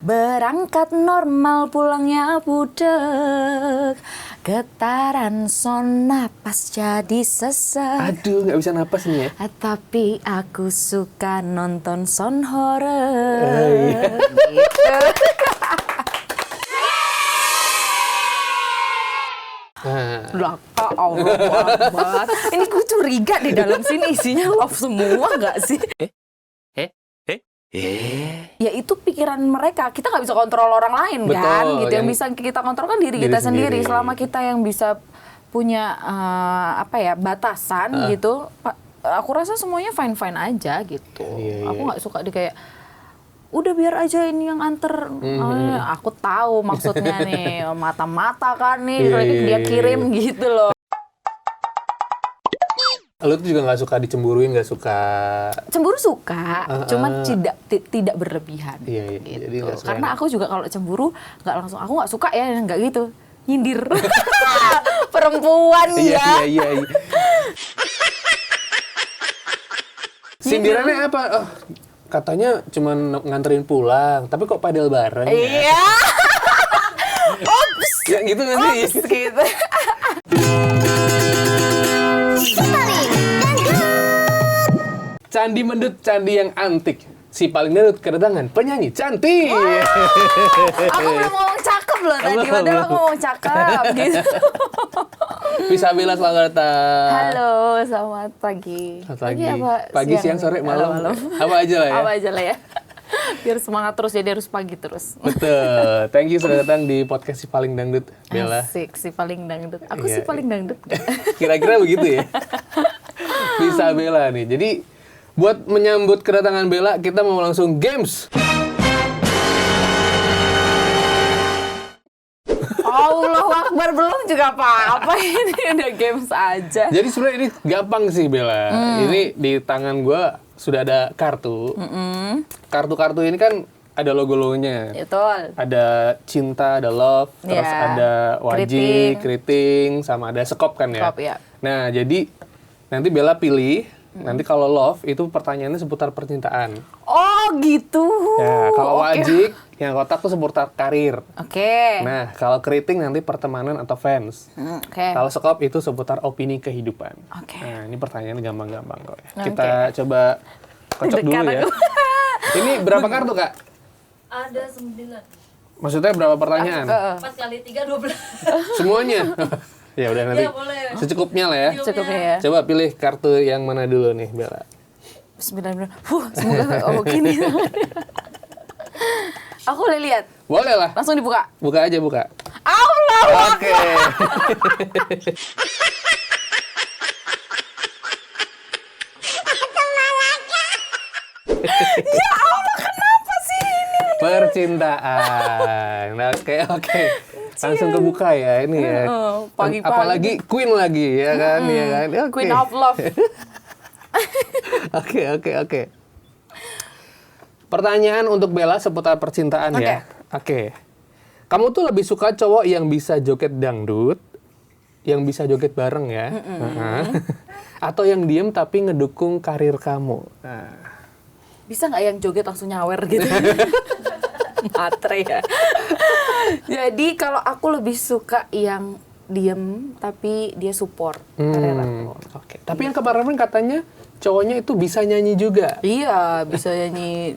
Berangkat normal pulangnya budek. Getaran son napas jadi sesek. Aduh, nggak bisa napas nih ya. Tapi aku suka nonton son horor. Iya. Gitu. Lah, Allah banget. Ini gue curiga di dalam sini isinya love semua nggak sih? Ya itu pikiran mereka. Kita nggak bisa kontrol orang lain. Betul, kan, gitu. Yang yang bisa kita kontrol kan diri kita sendiri. sendiri. Selama kita yang bisa punya batasan gitu, aku rasa semuanya fine aja gitu. Iya. Aku nggak suka di kayak udah biar aja ini yang anter. Aku tahu maksudnya nih, mata-mata kan nih, dia kirim gitu loh. Lu tuh juga nggak suka dicemburuin, nggak suka. Cemburu suka, cuman tidak berlebihan. Iya. Gitu. Jadi nggak suka. Karena aku juga kalau cemburu nggak langsung, aku nggak suka ya, nggak gitu, nyindir. Perempuan ya. Iya. Sindirannya apa? Oh, katanya cuma nganterin pulang, tapi kok padel bareng? Iya. Ops. Ya gitu nanti. Ops gitu. Candi Mendut, candi yang antik. Si paling dangdut kedatangan penyanyi cantik. Aku belum ngomong cakep loh tadi, padahal aku ngomong cakep gitu. Visabella, selamat datang. Halo, selamat pagi. Selamat pagi. Apa? Pagi, siang, sore, malam. Apa aja lah ya. Apa aja lah ya. Biar semangat terus, jadi harus pagi terus. Betul. Thank you sudah datang di podcast Si Paling Dangdut, Bella. Asik, si paling dangdut. Aku Iya. si paling dangdut. Kira-kira begitu ya. Visabella nih. Jadi buat menyambut kedatangan Bella, kita mau langsung games. Allahu Akbar, belum juga apa-apa, ini udah games aja. Jadi sebenarnya ini gampang sih Bella. Ini di tangan gua sudah ada kartu. Kartu-kartu ini kan ada logo-logonya. Betul. Ada cinta, ada love, terus Ya. ada wajik, keriting, sama ada sekop kan ya. Sekop, ya. Nah, jadi nanti Bella pilih. Nanti kalau love itu pertanyaannya seputar percintaan. Oh gitu. Ya, kalau Oke. wajik yang kotak tuh seputar karir. Oke. Nah, kalau keriting nanti pertemanan atau fans. Oke. Kalau sekop itu seputar opini kehidupan. Oke. Nah, ini pertanyaan gampang-gampang kok ya. Oke. Kita coba kocok dulu Deg-degan ya. aku. Ini berapa kartu, Kak? Ada 9. Maksudnya berapa pertanyaan? 4 kali 3, 12. Semuanya? Ya udah nanti Ya, boleh. secukupnya lah ya. Cukup ya. Coba pilih kartu yang mana dulu nih, Bella. Bismillahirrahmanirrahim. Semoga gini. Aku boleh lihat. Boleh lah. Langsung dibuka. Buka aja, buka. Allah. Oke. Ya Allah, kenapa sih ini? Percintaan. Oke. Langsung kebuka ya ini ya. Pagi-pagi. Apalagi Queen lagi ya kan, ya kan. Oke. Queen of Love. Oke. Pertanyaan untuk Bella seputar percintaan ya. Oke. Kamu tuh lebih suka cowok yang bisa joget dangdut, yang bisa joget bareng ya, atau yang diem tapi ngedukung karir kamu? Nah. Bisa nggak yang joget langsung nyawer gitu? Matre ya. Jadi kalau aku lebih suka yang diem tapi dia support karir aku. Oke. Tapi yang kemarin katanya cowoknya itu bisa nyanyi juga. Iya, bisa nyanyi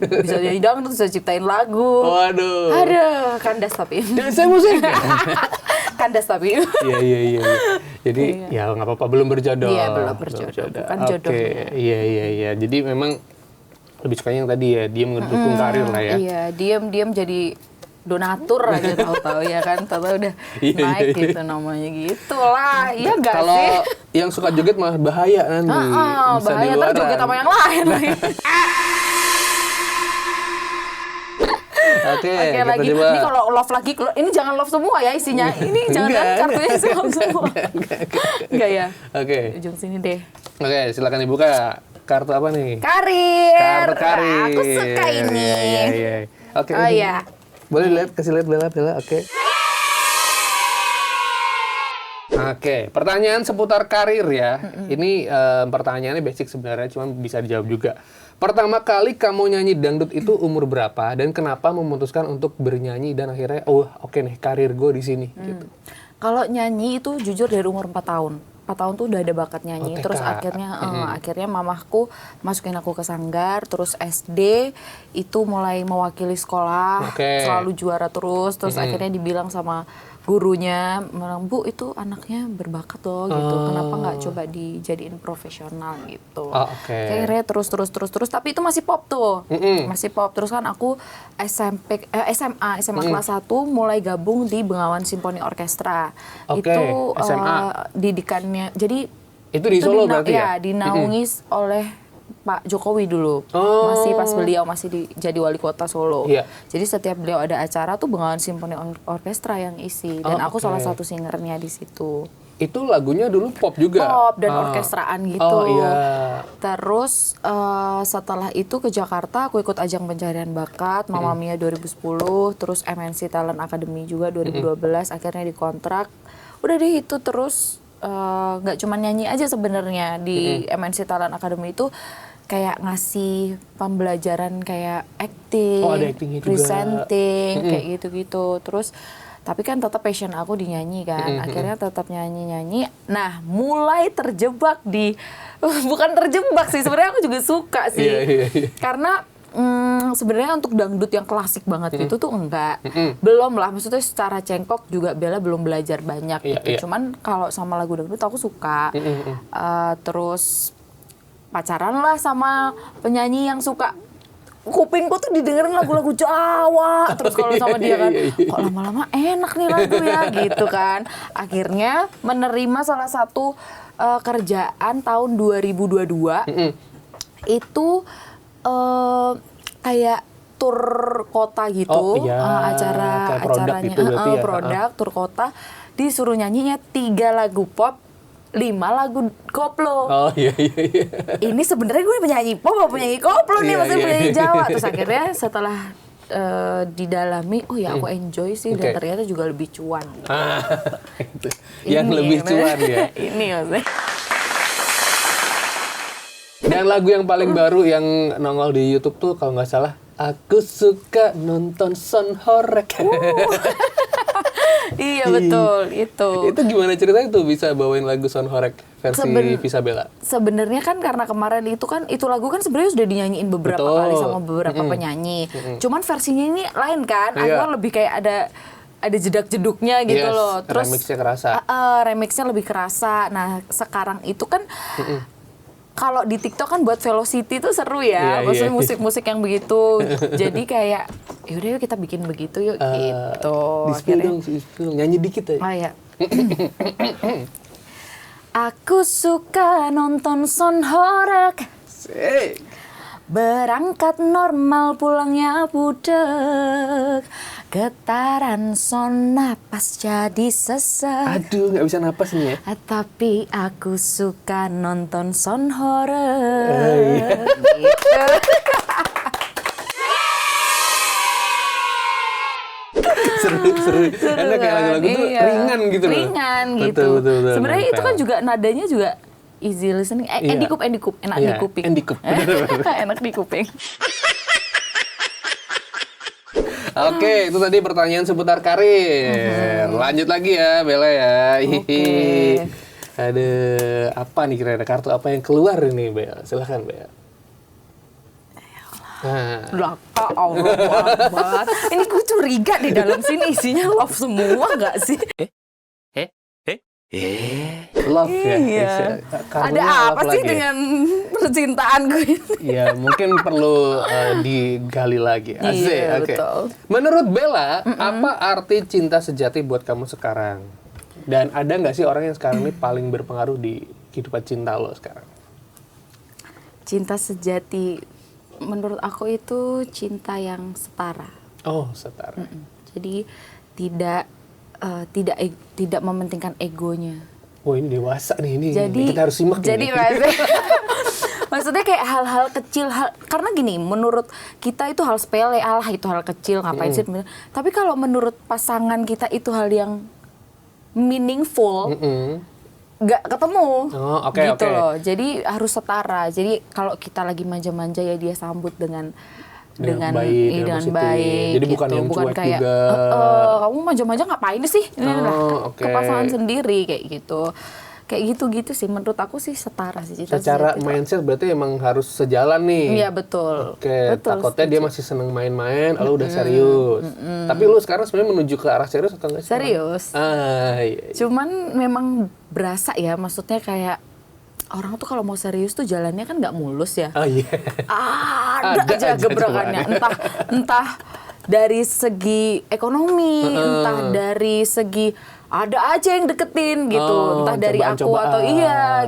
dangdut, bisa ciptain lagu. Waduh. Aduh, kandas tapi. Dan saya musik. Kandas tapi. Iya. Jadi ya nggak apa-apa, belum berjodoh. Iya, belum berjodoh. Bukan jodohnya. Oke, iya. Jadi memang lebih sukanya yang tadi ya, dia ngedukung karir lah ya. Iya, diam jadi donatur aja tahu-tahu ya kan, tahu-tahu udah Iya, naik iya. gitu namanya gitu lah. Iya nggak Kalau sih? yang suka joget malah bahaya nanti. Bisa Bahaya di ntar luaran. joget sama yang lain lagi. Oke, Oke kita lagi. coba. Ini kalau love lagi, ini jangan love semua ya isinya. Ini jangan kartunya isi love semua. Enggak ya? Oke. Ujung sini deh. Oke, silakan dibuka. Kartu apa nih? Karir. Kartu karir. Aku suka ini. Iya. Oke. Oh iya. Boleh lihat, kasih lihat Bella. Oke. Oke, pertanyaan seputar karir ya. Ini pertanyaannya basic sebenarnya, cuma bisa dijawab juga. Pertama kali kamu nyanyi dangdut itu umur berapa dan kenapa memutuskan untuk bernyanyi dan akhirnya oke nih karir gue di sini gitu. Kalau nyanyi itu jujur dari umur 4 tahun. 4 tahun tuh udah ada bakat nyanyi. TK. Terus akhirnya mamahku masukin aku ke sanggar. Terus SD itu mulai mewakili sekolah. Selalu juara terus. Terus akhirnya dibilang sama gurunya, Bu itu anaknya berbakat loh gitu. Kenapa nggak coba dijadiin profesional gitu. Akhirnya terus. Tapi itu masih pop tuh. Masih pop. Terus kan aku SMA kelas 1 mulai gabung di Bengawan Symphony Orchestra. Itu didikannya. Jadi itu di Solo berarti ya? Dinaungi oleh Pak Jokowi dulu, masih pas beliau jadi wali kota Solo. Jadi setiap beliau ada acara tuh Bengawan Symphony Orchestra yang isi, dan aku salah satu singernya di situ. Itu lagunya dulu pop juga? Pop dan orkestraan gitu. Terus setelah itu ke Jakarta, aku ikut ajang pencarian bakat, Mamma Mia 2010, terus MNC Talent Academy juga 2012, akhirnya dikontrak. Udah deh itu terus. Nggak cuma nyanyi aja sebenarnya di MNC Talent Academy itu kayak ngasih pembelajaran kayak acting, presenting, kayak gitu-gitu. Terus tapi kan tetap passion aku di nyanyi kan. Akhirnya tetap nyanyi. Nah, mulai terjebak di bukan terjebak sih, sebenarnya aku juga suka sih. Karena sebenarnya untuk dangdut yang klasik banget gitu tuh enggak. Belum lah, maksudnya secara cengkok juga Bella belum belajar banyak gitu. Cuman kalau sama lagu dangdut aku suka. Terus pacaran lah sama penyanyi yang suka kupingku tuh didengerin lagu-lagu Jawa. Terus kalau sama dia kan, kok lama-lama enak nih lagu ya gitu kan. Akhirnya menerima salah satu kerjaan tahun 2022. Itu kayak tur kota gitu, acaranya gitu produk tur kota, disuruh nyanyinya 3 lagu pop, 5 lagu koplo. Ini sebenarnya gue penyanyi pop atau penyanyi koplo nih, maksudnya penyanyi Jawa. Terus akhirnya setelah didalami, aku enjoy sih, dan ternyata juga lebih cuan. Yang lebih cuan ya. Ini maksudnya. Dan lagu yang paling baru yang nongol di YouTube tuh kalau nggak salah, Aku Suka Nonton Son Horek. Iya betul, itu. Itu gimana ceritanya tuh bisa bawain lagu Son Horek versi Visa Bella? Sebenarnya kan karena kemarin itu lagu kan sebenarnya sudah dinyanyiin beberapa kali sama beberapa penyanyi. Cuman versinya ini lain kan, agak lebih kayak ada jedak-jeduknya gitu loh. Terus remixnya kerasa. Remixnya lebih kerasa. Nah, sekarang itu kan kalau di TikTok kan buat Velocity tuh seru ya, maksudnya musik-musik yang begitu. Jadi kayak, yaudah yuk kita bikin begitu yuk gitu. Di-spill dong, nyanyi dikit aja. Oh iya. Aku suka nonton Son Horek, berangkat normal pulangnya budek, getaran son napas jadi sesek. Aduh, nggak bisa napas nih ya. Tapi aku suka nonton Son Horek. Gitu. Seru. Enak kayak lagu-lagu tuh ringan gitu loh. Ringan gitu. Betul, sebenarnya itu kan juga nadanya juga easy listening. Enak di kuping. Enak di kuping. Oke, itu tadi pertanyaan seputar karir. Lanjut lagi ya, Bella ya. Ada apa nih kira-kira, kartu apa yang keluar ini, Bella? Silahkan, Bella. Allah banget. Ini gue curiga di dalam sini isinya love semua nggak sih? Love ya. Iya. Ada apa sih dengan percintaan gue ini? Ya, mungkin perlu digali lagi. Asik. Iya, Oke. betul. Menurut Bella, apa arti cinta sejati buat kamu sekarang? Dan ada nggak sih orang yang sekarang ini paling berpengaruh di kehidupan cinta lo sekarang? Cinta sejati, menurut aku itu cinta yang setara. Oh, setara. Jadi tidak mementingkan egonya. Oh, ini dewasa nih, ini kita harus simak. Jadi maksudnya kayak hal-hal kecil, karena gini, menurut kita itu hal sepele, itu hal kecil, ngapain sih? Tapi kalau menurut pasangan kita itu hal yang meaningful, nggak ketemu. Oh, oke, gitu oke. loh. Jadi harus setara. Jadi kalau kita lagi manja-manja ya dia sambut dengan baik, dengan positif. baik. Jadi bukan gitu. yang cuek kayak, juga. Kamu manja-manja ngapain sih? Ini lah oke. kepasangan sendiri kayak gitu. Kayak gitu-gitu sih, menurut aku sih setara sih cita-cita. Secara mindset berarti emang harus sejalan nih. Iya betul. Oke, Betul, takutnya dia masih seneng main-main, lu udah serius. Tapi lu sekarang sebenarnya menuju ke arah serius atau enggak sih? Serius. Iya. Cuman memang berasa ya, maksudnya kayak orang tuh kalau mau serius tuh jalannya kan nggak mulus ya. Oh iya. Ada aja gebrakannya, entah dari segi ekonomi, entah dari segi ada aja yang deketin gitu, entah dari aku atau gitu. Iya.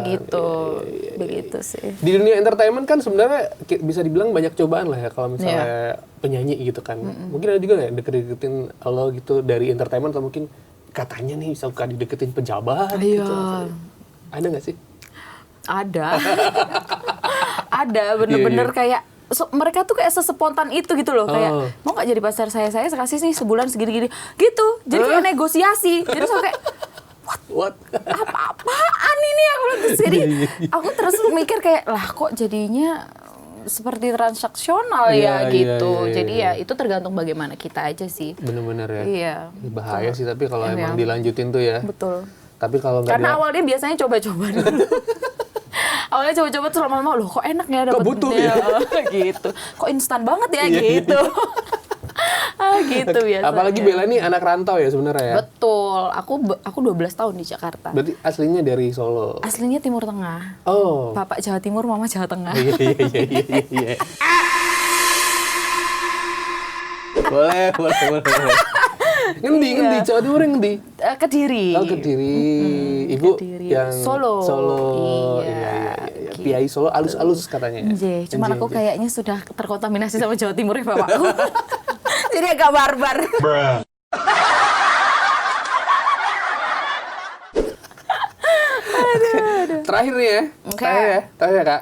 Begitu sih. Di dunia entertainment kan sebenarnya bisa dibilang banyak cobaan lah ya kalau misalnya penyanyi gitu kan. Mungkin ada juga nggak deket-deketin lo gitu dari entertainment atau mungkin katanya nih suka dideketin pejabat gitu. Ada nggak sih? Ada. Ada bener-bener kayak mereka tuh kayak sespontan itu gitu loh, kayak mau nggak jadi pacar saya kasih nih sebulan segini-gini gitu. Jadi kayak negosiasi. Jadi so kayak What? Apaan ini aku terus jadi aku terus mikir kayak lah kok jadinya seperti transaksional ya gitu. Jadi ya itu tergantung bagaimana kita aja sih. Bener-bener ya. Iya. Bahaya sih tapi kalau emang dilanjutin tuh ya. Betul. Tapi kalau nggak karena awalnya biasanya coba-coba dulu. Awalnya coba-coba terus lama-lama loh kok enak ya dapet kok butuh ya gitu. Kok instan banget ya gitu. Gitu biasanya. Apalagi Bella nih anak rantau ya sebenarnya ya. Betul. Aku 12 tahun di Jakarta. Berarti aslinya dari Solo. Aslinya Timur Tengah. Oh. Bapak Jawa Timur, Mama Jawa Tengah. Iya. Boleh. Ngendi, Jawa Timur ngendi? Kediri. Oh, Kediri. Ibu Kediri. yang Solo. Iya. Piai Solo alus-alus katanya. Cuman aku kayaknya sudah terkontaminasi sama Jawa Timur ya bapakku. Jadi agak barbar. Aduh. Terakhir nih ya. Terakhir ya, Kak.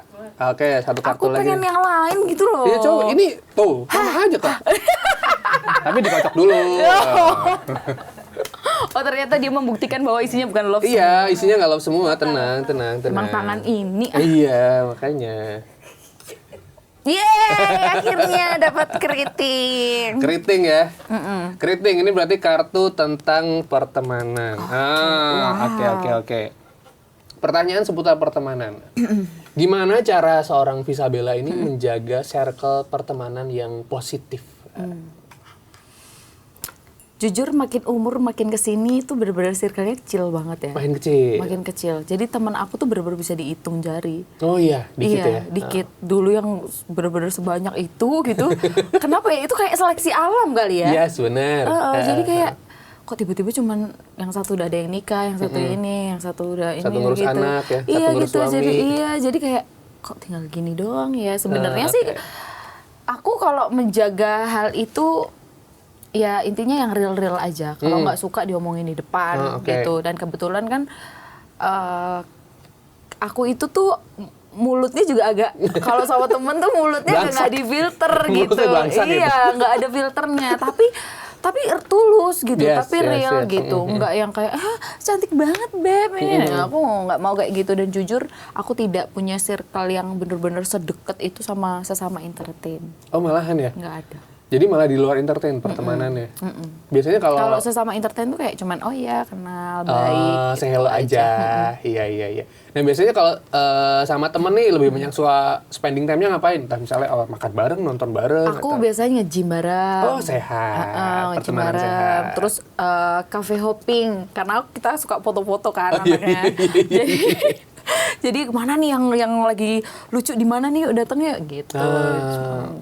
Oke, satu kartu aku lagi. pengen yang lain gitu loh. Iya, coba ini tuh, sama aja, Kak. Tapi dikocok dulu. Oh, ternyata dia membuktikan bahwa isinya bukan love. Iya, isinya nggak love semua. Tenang. Emang tangan ini. Iya, makanya. Yeay, akhirnya dapat keriting. Keriting ya. Keriting ini berarti kartu tentang pertemanan. Oke. Pertanyaan seputar pertemanan. Gimana cara seorang Visabella ini menjaga circle pertemanan yang positif? Jujur makin umur makin kesini tuh bener-bener circle-nya kecil banget ya. Makin kecil. Jadi teman aku tuh bener-bener bisa dihitung jari. Oh iya, dikit ya? Dikit. Dulu yang bener-bener sebanyak itu gitu. Kenapa ya? Itu kayak seleksi alam kali ya? Iya, benar. Jadi kayak kok tiba-tiba cuman yang satu udah ada yang nikah, yang satu ini, yang satu udah ini satu ngurus gitu. anak ya, iya satu ngurus gitu. suami. Jadi kayak kok tinggal gini doang ya. Sebenarnya sih aku kalau menjaga hal itu ya intinya yang real-real aja. Kalau nggak suka diomongin di depan gitu. Dan kebetulan kan aku itu tuh mulutnya juga agak kalau sama temen tuh mulutnya nggak difilter gitu. Iya, nggak ada filternya. Tapi tulus gitu, tapi real gitu. Nggak yang kayak cantik banget beb ini. Aku nggak mau kayak gitu dan jujur aku tidak punya circle yang bener-bener sedekat itu sama sesama entertain. Oh malahan ya? Nggak ada. Jadi malah di luar entertain pertemanannya. Biasanya kalau sesama entertain tuh kayak cuman oh ya kenal baik. Say hello aja. Iya. Nah biasanya kalau sama temen nih lebih banyak suka spending time-nya ngapain? Entah misalnya makan bareng, nonton bareng. Aku biasanya nge-gym bareng. Oh sehat. Nge-gym bareng. Terus cafe hopping karena kita suka foto-foto kan anaknya. Jadi kemana nih yang lagi lucu di mana nih datangnya gitu.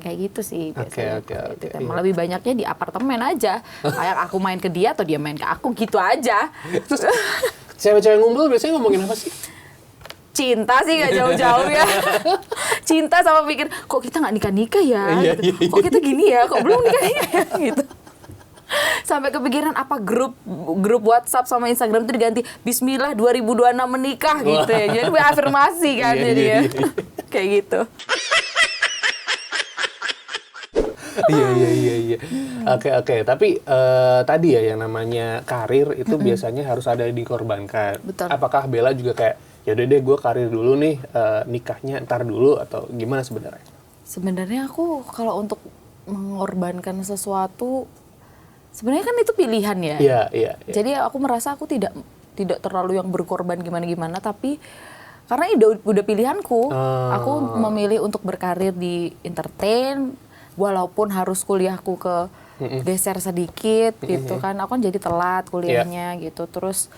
Kayak gitu sih biasanya. Oke. Malah lebih banyaknya di apartemen aja. Kayak aku main ke dia atau dia main ke aku gitu aja. Terus cewek-cewek ngumpul biasanya ngomongin apa sih? Cinta sih nggak jauh-jauh ya. Cinta sama pikir kok kita nggak nikah-nikah ya. Gitu. Kok kita gini ya, kok belum nikah-nikah ya gitu. Sampai kepikiran apa grup WhatsApp sama Instagram itu diganti Bismillah 2026 menikah gitu ya. Jadi afirmasi kan jadi ya. Kayak gitu. Iya. Oke. Tapi tadi ya yang namanya karir itu biasanya harus ada yang dikorbankan. Betul. Apakah Bella juga kayak ya udah deh gue karir dulu nih, nikahnya ntar dulu atau gimana sebenarnya? Sebenarnya aku kalau untuk mengorbankan sesuatu, sebenarnya kan itu pilihan ya. Iya. Jadi aku merasa aku tidak terlalu yang berkorban gimana-gimana, tapi karena itu udah pilihanku, aku memilih untuk berkarir di entertain, walaupun harus kuliahku ke geser sedikit gitu kan. Aku kan jadi telat kuliahnya gitu. Terus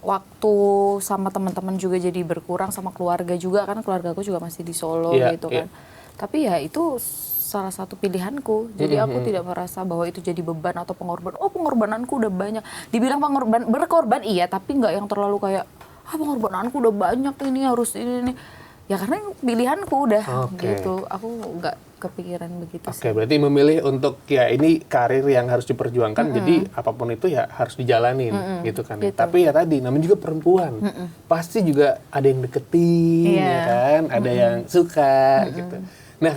waktu sama teman-teman juga jadi berkurang, sama keluarga juga kan, keluargaku juga masih di Solo gitu kan. Tapi ya itu salah satu pilihanku. Jadi aku tidak merasa bahwa itu jadi beban atau pengorbanan. Oh, pengorbananku udah banyak. Dibilang berkorban iya, tapi nggak yang terlalu kayak pengorbananku udah banyak ini harus ini. Ya karena pilihanku udah gitu. Aku nggak kepikiran begitu sih. Oke, berarti memilih untuk ya ini karir yang harus diperjuangkan, jadi apapun itu ya harus dijalanin gitu kan. Gitu. Tapi ya tadi namanya juga perempuan, pasti juga ada yang deketin ya kan, ada yang suka gitu. Nah,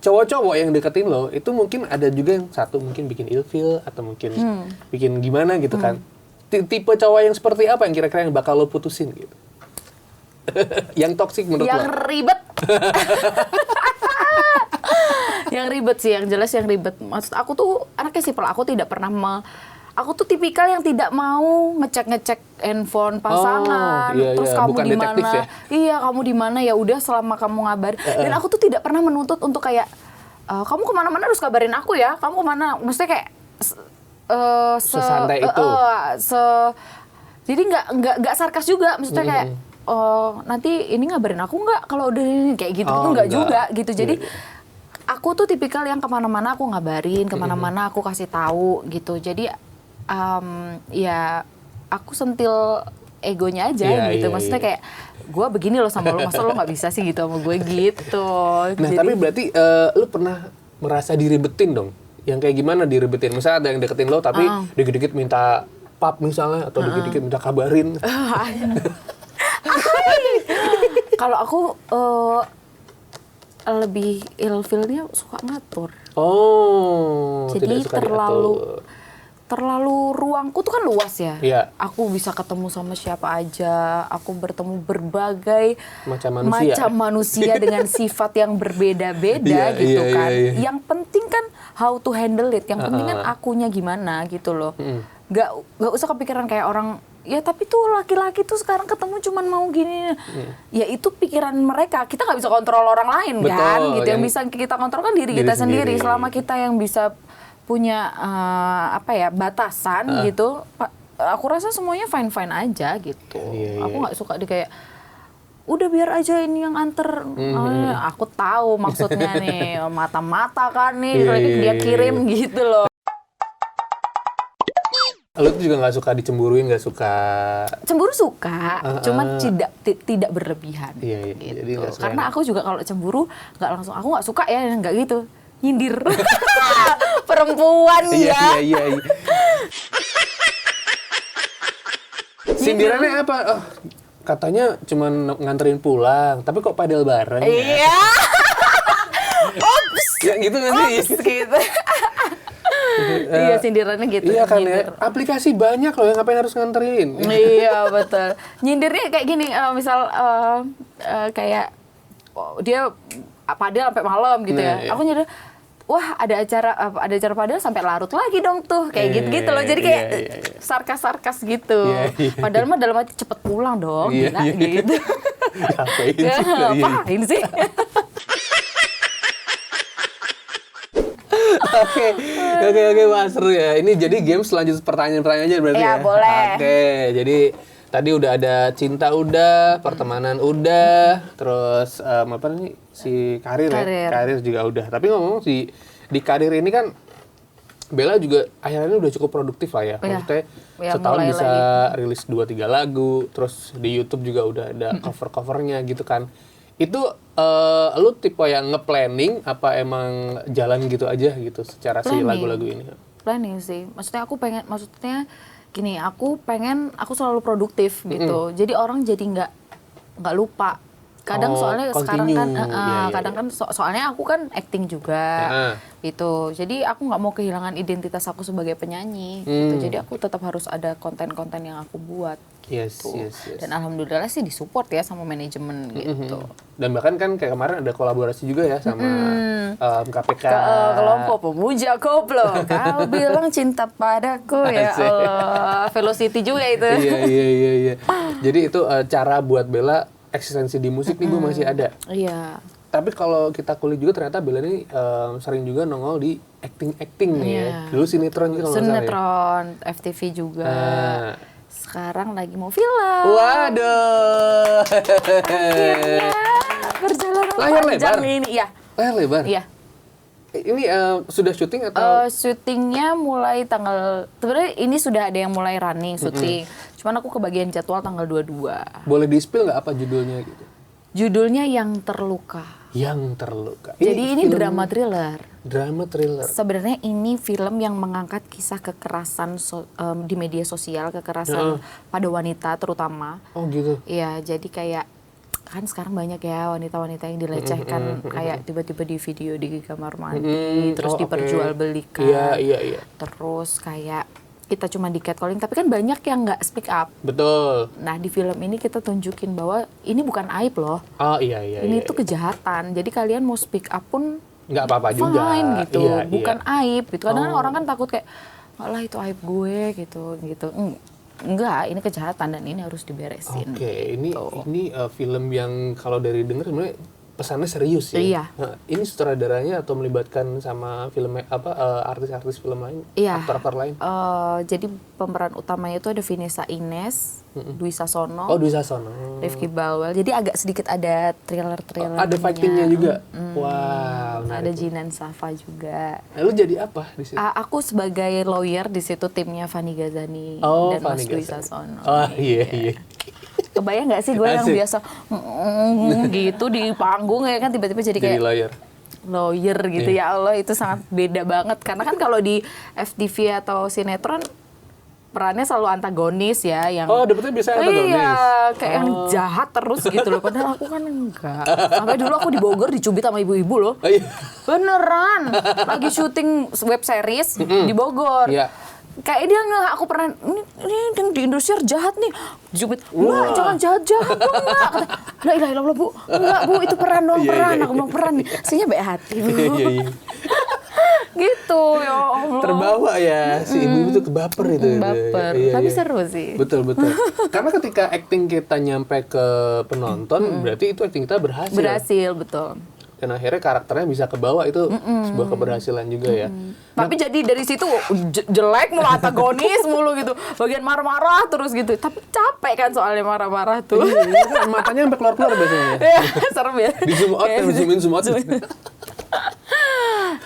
cowok-cowok yang deketin lo itu mungkin ada juga yang satu mungkin bikin ilfil atau mungkin bikin gimana gitu kan. Tipe cowok yang seperti apa yang kira-kira yang bakal lo putusin gitu? Yang toksik menurut yang lo? Ribet. Yang ribet sih, yang jelas yang ribet. Maksud aku tuh anaknya simpel. Aku tidak pernah aku tuh tipikal yang tidak mau ngecek handphone pasangan. Terus kamu bukan di detektif mana? ya? Iya, kamu di mana ya udah selama kamu ngabarin. Dan aku tuh tidak pernah menuntut untuk kayak kamu kemana-mana harus kabarin aku ya. Kamu kemana? Maksudnya kayak sesantai itu. Jadi nggak sarkas juga. Maksudnya kayak nanti ini ngabarin aku nggak kalau udah ini kayak gitu. Itu nggak juga gitu. Jadi aku tuh tipikal yang kemana-mana aku ngabarin, kemana-mana aku kasih tahu gitu. Jadi ya aku sentil egonya aja gitu. Maksudnya kayak gue begini loh sama lo, masa lo nggak bisa sih gitu sama gue gitu. Nah tapi berarti lo pernah merasa diribetin dong? Yang kayak gimana diribetin? Misalnya ada yang deketin lo tapi dikit-dikit minta pap misalnya atau dikit-dikit minta kabarin. Kalau aku lebih ilfilnya suka ngatur. Jadi terlalu ruangku tuh kan luas ya. Iya. Aku bisa ketemu sama siapa aja. Aku bertemu berbagai macam manusia dengan sifat yang berbeda-beda gitu kan. Yang penting kan how to handle it. Yang penting kan akunya gimana gitu loh. Gak usah kepikiran kayak orang. Ya tapi tuh laki-laki tuh sekarang ketemu cuman mau gini. Ya itu pikiran mereka. Kita nggak bisa kontrol orang lain. Betul, kan gitu. Yang bisa kita kontrol kan diri kita sendiri. Selama kita yang bisa punya batasan gitu, aku rasa semuanya fine aja gitu. Aku nggak suka di kayak udah biar aja ini yang anter. Aku tahu maksudnya nih, mata-mata kan nih, dia kirim gitu loh. Lu tuh juga nggak suka dicemburuin, nggak suka? Cemburu suka, cuman tidak berlebihan. Iya. Gitu. Jadi karena aku juga kalau cemburu nggak langsung, aku nggak suka ya, nggak gitu, nyindir. Perempuan ya. Iya. Sindirannya apa? Oh, katanya cuman nganterin pulang, tapi kok padel bareng? Iya. Ops. Ya gitu nggak sih? Ops gitu. Iya, sindirannya gitu. Iya kan ya, aplikasi banyak loh yang ngapain harus nganterin. Iya betul. Nyindirnya kayak gini, misal kayak dia padel sampai malam gitu ya. Aku nyindir, wah ada acara padel sampai larut lagi dong tuh, kayak gitu loh. Jadi kayak sarkas gitu. Padahal mah dalam hati cepet pulang dong, gitu. Ngapain sih? Oke, Mas seru ya. Ini jadi game selanjutnya pertanyaan aja berarti ya? Boleh. Oke, jadi tadi udah ada cinta udah, pertemanan udah, terus apa nih si karir ya? Karir juga udah. Tapi ngomong di karir ini kan Bella juga akhirnya udah cukup produktif lah ya. Maksudnya setahun bisa rilis 2-3 lagu, terus di YouTube juga udah ada cover-covernya gitu kan. Itu lu tipe yang nge-planning apa emang jalan gitu aja gitu secara si lagu-lagu ini? Planning sih. Maksudnya gini, aku selalu produktif gitu. Jadi orang jadi nggak lupa Kadang soalnya sekarang kan, continue. Iya, kadang kan soalnya aku kan acting juga, gitu. Jadi aku nggak mau kehilangan identitas aku sebagai penyanyi, gitu. Jadi aku tetap harus ada konten-konten yang aku buat. Yes, Gitu. yes, yes. Dan alhamdulillah sih disupport ya sama manajemen gitu. Dan bahkan kan kayak kemarin ada kolaborasi juga ya sama KPK. Kelompok pemuja koplo, kau bilang cinta padaku ya Asik. Allah. Velocity juga itu. Iya. Jadi itu cara buat Bella eksistensi di musik nih gue masih ada. Iya. Tapi kalau kita kulik juga ternyata Bella ini sering juga nongol di acting nih ya. Iya. Dulu sinetron juga kalau nggak salah ya. Sinetron, FTV juga. Ah. Sekarang lagi mau film. Waduh. Akhirnya perjalanan Layar panjang lebar? ini. Iya. Layar lebar? Iya. Ini sudah syuting atau? Syutingnya mulai sebenarnya ini sudah ada yang mulai running syuting. Cuman aku kebagian jadwal tanggal 22. Boleh di-spill nggak apa judulnya gitu? Judulnya Yang Terluka. Yang Terluka. Jadi ini film drama thriller. Drama thriller. Sebenarnya ini film yang mengangkat kisah kekerasan di media sosial, kekerasan pada wanita terutama. Oh gitu. Iya, jadi kayak kan sekarang banyak ya wanita-wanita yang dilecehkan kayak tiba-tiba di video di kamar mandi, terus diperjualbelikan. Iya. Terus kayak kita cuma di catcalling, tapi kan banyak yang nggak speak up. Betul. Nah di film ini kita tunjukin bahwa ini bukan aib loh. Oh iya. Ini tuh kejahatan. Jadi kalian mau speak up pun nggak apa-apa juga. fine gitu, Iya, bukan aib gitu. Kadang Oh. orang kan takut kayak, malah itu aib gue gitu. Enggak, ini kejahatan dan ini harus diberesin. Oke, ini film yang kalau dari denger sebenarnya pesannya serius ya. Iya. Nah, ini sutradaranya atau melibatkan sama film artis-artis film lain, Iya. aktor-aktor lain? Jadi pemeran utamanya itu ada Vanessa Ines, Dwi Sasono, Oh, Dwi Sasono. Rifki Balwell. Jadi agak sedikit ada thriller-thriller. Ada fightingnya juga. Wow, Ada menarik. Jinan Safa juga. Lalu jadi apa di situ? Aku sebagai lawyer di situ timnya Fani Gazani Oh, dan Mas Fani Dwi Gazani. Sasono. Oh iya. Kebayang nggak sih gue yang Asik. biasa gitu di panggung ya kan tiba-tiba jadi Jadi kayak lawyer. lawyer gitu. Iya. Ya Allah, itu sangat beda banget karena kan kalau di FTV atau sinetron perannya selalu antagonis ya yang Oh, dapetnya biasanya antagonis. Iya, kayak yang jahat terus gitu loh. Padahal aku kan enggak. Sampai dulu aku di Bogor dicubit sama ibu-ibu loh. Oh, iya. Beneran. Lagi syuting web series di Bogor. Iya. Kayak dia nggak, aku pernah, ini yang di Indosiar jahat nih. Jubit, enggak, jangan jahat-jahat dong, enggak. Kata, la ilaha illallah bu, enggak bu, itu peran doang, Iya, peran. iya, Aku bilang peran nih, aslinya baik hati bu. Iya. Gitu, ya Allah. Terbawa ya, si ibu itu kebaper itu. Baper, Iya, tapi iya. seru sih. Betul. Karena ketika acting kita nyampe ke penonton, berarti itu acting kita berhasil. Berhasil, betul. Dan akhirnya karakternya bisa kebawa, itu sebuah keberhasilan juga ya. Tapi jadi dari situ jelek mulu, antagonis mulu gitu. Bagian marah-marah terus gitu. Tapi capek kan soalnya marah-marah tuh. Iya, kan matanya sampai keluar-keluar biasanya. Iya, serem ya. Di zoom out dan zoom in, zoom out.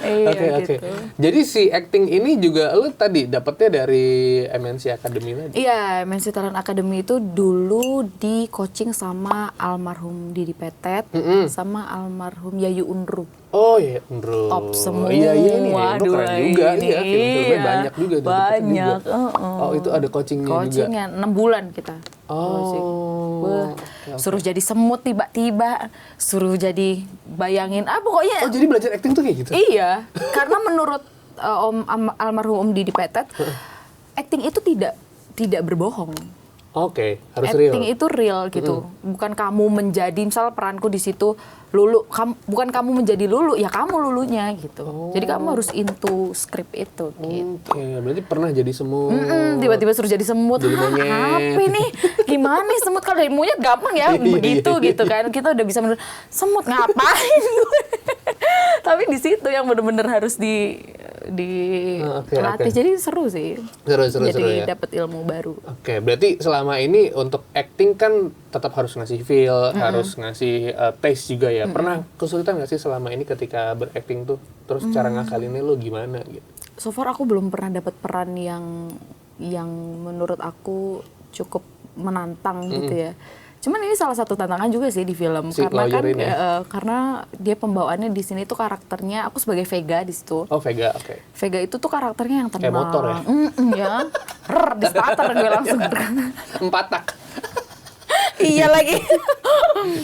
Iya, Oke. gitu. Jadi si acting ini juga lu tadi dapetnya dari MNC Academy lagi? Iya, MNC Talent Academy itu dulu di coaching sama almarhum Didi Petet, sama almarhum Yayu Unru. Oh iya, bro. Top semua. Iya ini Unru Waduh, keren juga. ini. Iya, film-filmnya Iya. banyak juga. tuh, dapet Banyak. juga. Oh itu ada coachingnya juga. Coachingnya 6 bulan kita. Coaching. Wah, suruh jadi semut tiba-tiba, suruh jadi bayangin, pokoknya. Oh jadi belajar acting tuh kayak gitu? Iya, karena menurut almarhum Om Didi Petet, acting itu tidak berbohong. Oke, harus real. Acting itu real gitu. Bukan kamu menjadi, misal peranku di situ Lulu, bukan kamu menjadi Lulu, ya kamu Lulunya gitu. Jadi kamu harus into script itu gitu. Oke, berarti pernah jadi semut. Tiba-tiba suruh jadi semut. Jadi monyet. Apa nih? Gimana nih semut? Kalau dari monyet gampang ya, begitu gitu kan. Kita udah bisa semut ngapain gue? Tapi di situ yang bener-bener harus dilatih. Jadi seru sih. Seru Jadi ya. dapat ilmu baru. Oke, berarti selama ini untuk acting kan tetap harus ngasih feel, harus ngasih taste juga ya. Pernah kesulitan nggak sih selama ini ketika berakting tuh? Terus cara ngakalinnya lo gimana gitu? So far aku belum pernah dapat peran yang menurut aku cukup menantang gitu ya. Cuman ini salah satu tantangan juga sih di film Si karena kan lawyer ini ya? karena dia pembawaannya di sini tuh karakternya, aku sebagai Vega di situ. Oh Vega, oke. Vega itu tuh karakternya yang tenang. Kayak motor ya? Ya. Di starter gue langsung. 4 tak. Iya lagi.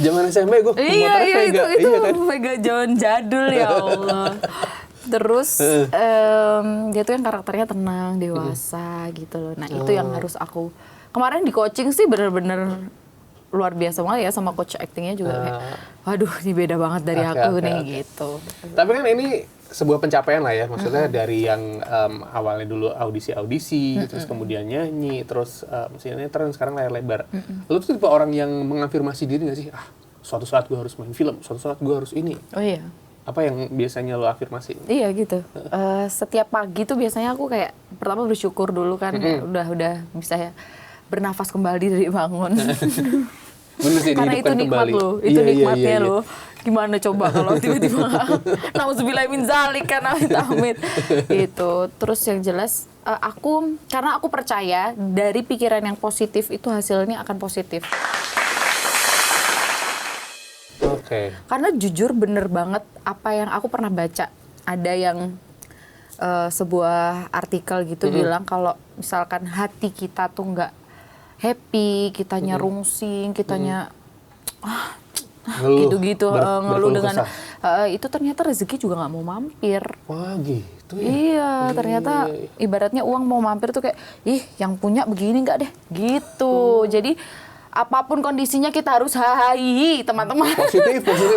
Zaman SMP gue Iya, motornya iya Vega. itu Iya kan? Vega zaman jadul ya Allah. Terus dia tuh yang karakternya tenang, dewasa gitu loh. Nah itu yang harus aku kemarin di coaching sih bener-bener luar biasa banget ya sama coach actingnya juga kayak, waduh ini beda banget dari aku nih gitu. Tapi kan ini sebuah pencapaian lah ya, maksudnya dari yang awalnya dulu audisi-audisi, terus kemudian nyanyi, terus sinetron, sekarang layar lebar. Lu tuh tipe orang yang mengafirmasi diri nggak sih? Ah, suatu saat gue harus main film, suatu saat gue harus ini. Oh iya. Apa yang biasanya lo afirmasi? Iya gitu. Setiap pagi tuh biasanya aku kayak pertama bersyukur dulu kan, udah bisa ya bernafas kembali dari bangun. Bener sih, Karena itu dihidupkan nikmat kembali. loh, itu Iya, nikmatnya iya. loh. Gimana coba kalau tiba-tiba nauzubillah min zalik kan amit-amit. Itu. Terus yang jelas karena aku percaya dari pikiran yang positif itu hasilnya akan positif. Oke. Karena jujur bener banget apa yang aku pernah baca. Ada yang sebuah artikel gitu bilang kalau misalkan hati kita tuh nggak happy, kitanya rungsing, kitanya gitu-gitu ngeluh dengan itu ternyata rezeki juga nggak mau mampir. Wah gitu ya? Iya, ternyata ibaratnya uang mau mampir tuh kayak, ih yang punya begini nggak deh, gitu. Jadi apapun kondisinya kita harus hai teman-teman.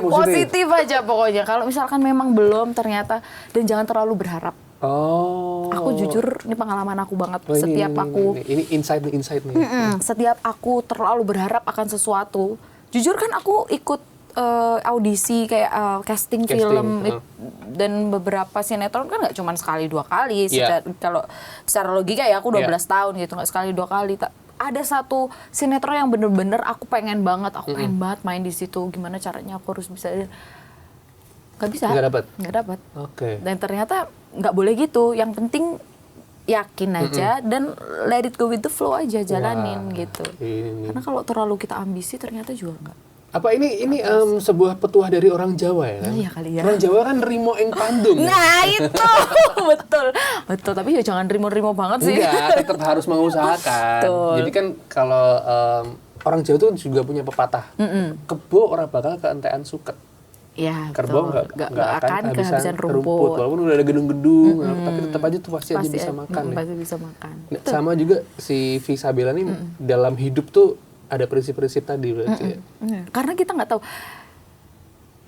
Positif aja pokoknya. Kalau misalkan memang belum ternyata, dan jangan terlalu berharap. Oh. Aku jujur, ini pengalaman aku banget. Setiap ini insight nih. Setiap aku terlalu berharap akan sesuatu, jujur kan aku ikut audisi kayak casting film dan beberapa sinetron kan nggak cuma sekali dua kali. Kalau secara logika ya aku 12 tahun gitu, nggak sekali dua kali. Ada satu sinetron yang bener-bener aku pengen banget main di situ. Gimana caranya aku harus bisa? Nggak bisa. Nggak dapat. Oke. Dan ternyata nggak boleh gitu. Yang penting yakin aja dan let it go with the flow aja, jalanin gitu. Karena kalau terlalu kita ambisi ternyata juga nggak. Apa ini sebuah petuah dari orang Jawa ya kan? Iya kali ya. Orang Jawa kan rimo eng pandung. Nah itu betul. Tapi ya jangan rimo-rimo banget sih. Enggak, tetap harus mengusahakan. Betul. Jadi kan kalau orang Jawa tuh juga punya pepatah. Kebo ora bakal keentekan suket. Ya, Kerbau nggak akan kehabisan rumput. Walaupun udah ada gedung-gedung, tapi tetap aja tuh pasti aja bisa makan. Pasti bisa makan. Nah, sama juga si Visa Bella nih dalam hidup tuh ada prinsip-prinsip tadi berarti ya. Karena kita nggak tahu.